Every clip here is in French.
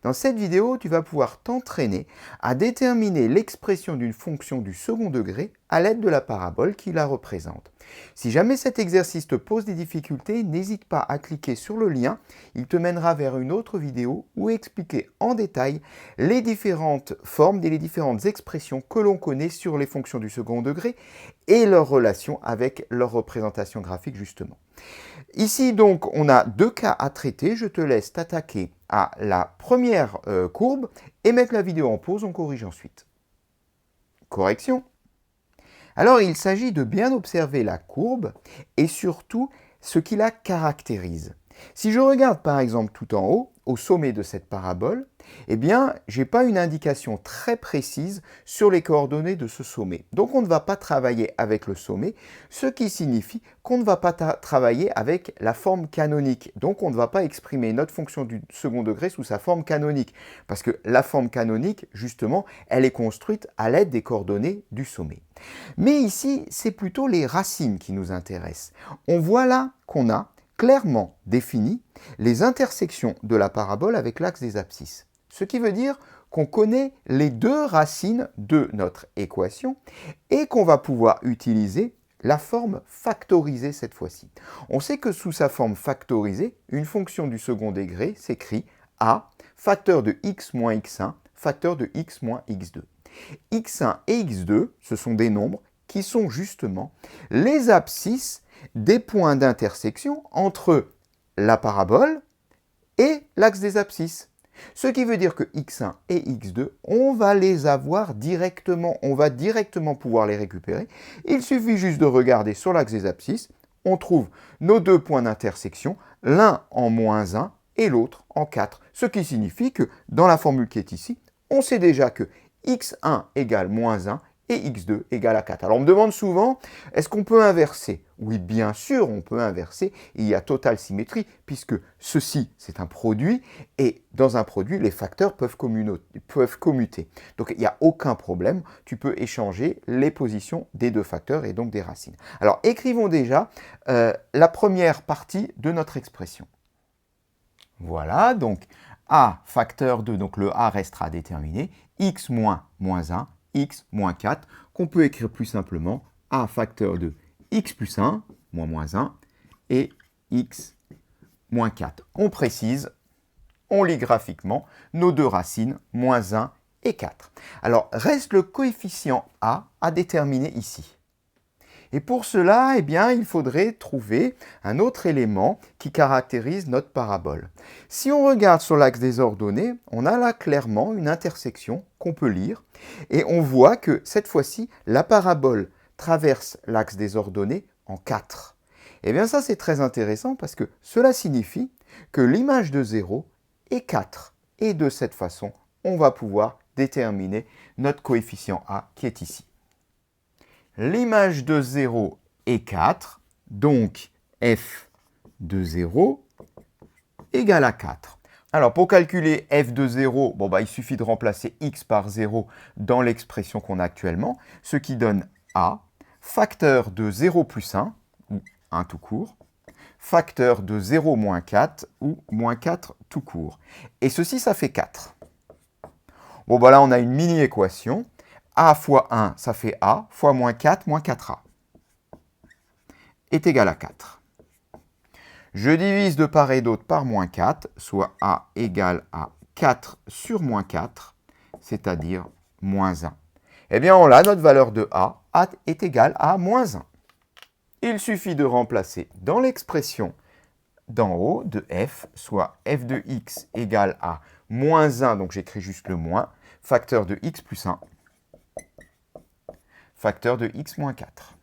Dans cette vidéo, tu vas pouvoir t'entraîner à déterminer l'expression d'une fonction du second degré à l'aide de la parabole qui la représente. Si jamais cet exercice te pose des difficultés, n'hésite pas à cliquer sur le lien, il te mènera vers une autre vidéo où expliquer en détail les différentes formes et les différentes expressions que l'on connaît sur les fonctions du second degré et leur relation avec leur représentation graphique justement. Ici donc on a deux cas à traiter, je te laisse t'attaquer à la première courbe et mettre la vidéo en pause, on corrige ensuite. Correction. Alors il s'agit de bien observer la courbe et surtout ce qui la caractérise. Si je regarde par exemple tout en haut, au sommet de cette parabole, eh bien, je n'ai pas une indication très précise sur les coordonnées de ce sommet. Donc on ne va pas travailler avec le sommet, ce qui signifie qu'on ne va pas travailler avec la forme canonique. Donc on ne va pas exprimer notre fonction du second degré sous sa forme canonique. Parce que la forme canonique, justement, elle est construite à l'aide des coordonnées du sommet. Mais ici, c'est plutôt les racines qui nous intéressent. On voit là qu'on a clairement défini les intersections de la parabole avec l'axe des abscisses. Ce qui veut dire qu'on connaît les deux racines de notre équation et qu'on va pouvoir utiliser la forme factorisée cette fois-ci. On sait que sous sa forme factorisée, une fonction du second degré s'écrit a facteur de x moins x1, facteur de x moins x2. x1 et x2, ce sont des nombres qui sont justement les abscisses des points d'intersection entre la parabole et l'axe des abscisses. Ce qui veut dire que x1 et x2, on va les avoir directement, on va directement pouvoir les récupérer. Il suffit juste de regarder sur l'axe des abscisses, on trouve nos deux points d'intersection, l'un en moins 1 et l'autre en 4. Ce qui signifie que dans la formule qui est ici, on sait déjà que x1 égale moins 1 et x2 égale à 4. Alors on me demande souvent, est-ce qu'on peut inverser? Oui, bien sûr, on peut inverser. Il y a totale symétrie, puisque ceci, c'est un produit, et dans un produit, les facteurs peuvent commuter. Donc il n'y a aucun problème, tu peux échanger les positions des deux facteurs et donc des racines. Alors écrivons déjà la première partie de notre expression. Voilà, donc a facteur de, donc le a restera déterminé, x moins moins 1, x moins 4, qu'on peut écrire plus simplement a facteur de x plus 1, moins 1, et x moins 4. On précise, on lit graphiquement nos deux racines, moins 1 et 4. Alors, reste le coefficient a à déterminer ici. Et pour cela, eh bien, il faudrait trouver un autre élément qui caractérise notre parabole. Si on regarde sur l'axe des ordonnées, on a là clairement une intersection qu'on peut lire et on voit que cette fois-ci, la parabole traverse l'axe des ordonnées en 4. Eh bien ça, c'est très intéressant parce que cela signifie que l'image de 0 est 4. Et de cette façon, on va pouvoir déterminer notre coefficient a qui est ici. L'image de 0 est 4, donc f de 0 égale à 4. Alors pour calculer f de 0, il suffit de remplacer x par 0 dans l'expression qu'on a actuellement, ce qui donne a facteur de 0 plus 1, ou 1 tout court, facteur de 0 moins 4, ou moins 4 tout court. Et ceci, ça fait 4. Là on a une mini-équation. A fois 1, ça fait A, fois moins 4, moins 4A, est égal à 4. Je divise de part et d'autre par moins 4, soit A égale à 4 sur moins 4, c'est-à-dire moins 1. Eh bien, on a notre valeur de A est égale à moins 1. Il suffit de remplacer dans l'expression d'en haut de f, soit f de x égale à moins 1, donc j'écris juste le moins, facteur de x plus 1, facteur de x moins 4.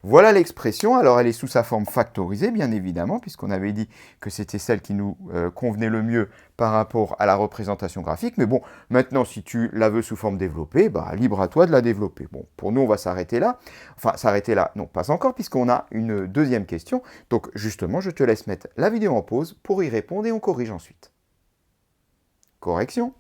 Voilà l'expression. Alors, elle est sous sa forme factorisée, bien évidemment, puisqu'on avait dit que c'était celle qui nous convenait le mieux par rapport à la représentation graphique. Mais bon, maintenant, si tu la veux sous forme développée, libre à toi de la développer. Bon, pour nous, on va s'arrêter là. Enfin, s'arrêter là, non, pas encore, puisqu'on a une deuxième question. Donc, justement, je te laisse mettre la vidéo en pause pour y répondre et on corrige ensuite. Correction.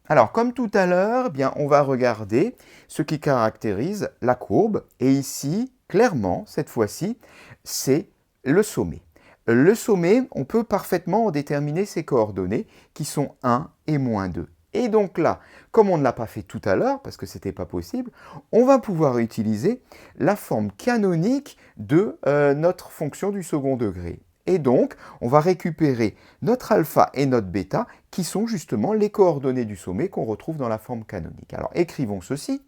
Alors, comme tout à l'heure, on va regarder ce qui caractérise la courbe. Et ici, clairement, cette fois-ci, c'est le sommet. Le sommet, on peut parfaitement en déterminer ses coordonnées, qui sont 1 et moins 2. Et donc là, comme on ne l'a pas fait tout à l'heure, parce que ce n'était pas possible, on va pouvoir utiliser la forme canonique de notre fonction du second degré. Et donc, on va récupérer notre alpha et notre bêta, qui sont justement les coordonnées du sommet qu'on retrouve dans la forme canonique. Alors, écrivons ceci.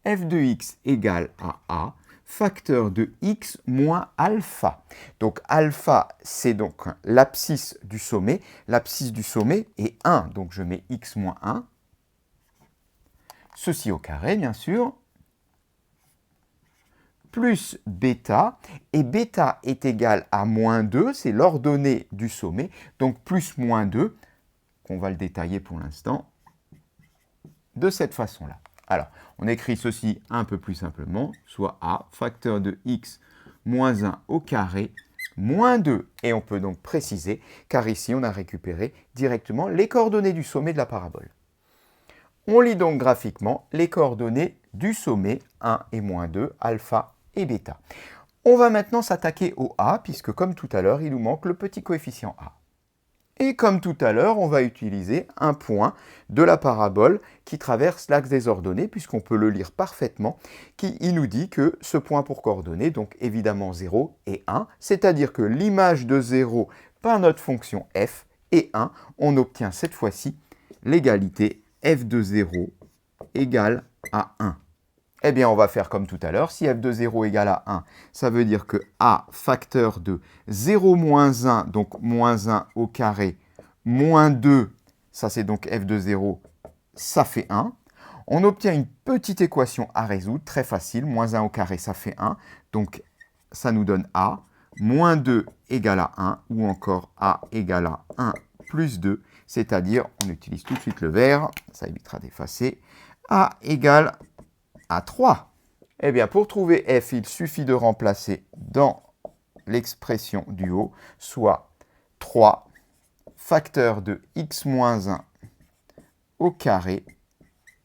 f de x égale à a, facteur de x moins alpha. Donc alpha, c'est donc l'abscisse du sommet. L'abscisse du sommet est 1, donc je mets x moins 1. Ceci au carré, bien sûr. Plus bêta, et bêta est égal à moins 2, c'est l'ordonnée du sommet, donc plus moins 2, qu'on va le détailler pour l'instant, de cette façon-là. Alors, on écrit ceci un peu plus simplement, soit a, facteur de x moins 1 au carré, moins 2. Et on peut donc préciser, car ici on a récupéré directement les coordonnées du sommet de la parabole. On lit donc graphiquement les coordonnées du sommet 1 et moins 2, alpha et bêta. On va maintenant s'attaquer au a, puisque comme tout à l'heure, il nous manque le petit coefficient a. Et comme tout à l'heure, on va utiliser un point de la parabole qui traverse l'axe des ordonnées, puisqu'on peut le lire parfaitement, il nous dit que ce point pour coordonnées, donc évidemment 0 et 1, c'est-à-dire que l'image de 0 par notre fonction f est 1, on obtient cette fois-ci l'égalité f de 0 égale à 1. Eh bien, on va faire comme tout à l'heure. Si f de 0 égale à 1, ça veut dire que a facteur de 0 moins 1, donc moins 1 au carré, moins 2, ça c'est donc f de 0, ça fait 1. On obtient une petite équation à résoudre, très facile. Moins 1 au carré, ça fait 1. Donc, ça nous donne a. Moins 2 égale à 1, ou encore a égale à 1 plus 2, c'est-à-dire, on utilise tout de suite le vert, ça évitera d'effacer, a égale à 3. Eh bien, pour trouver f, il suffit de remplacer dans l'expression du haut, soit 3 facteur de x moins 1 au carré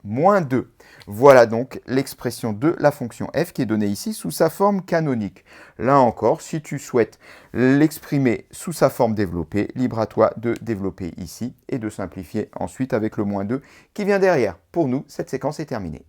moins 2. Voilà donc l'expression de la fonction f qui est donnée ici sous sa forme canonique. Là encore, si tu souhaites l'exprimer sous sa forme développée, libre à toi de développer ici et de simplifier ensuite avec le moins 2 qui vient derrière. Pour nous, cette séquence est terminée.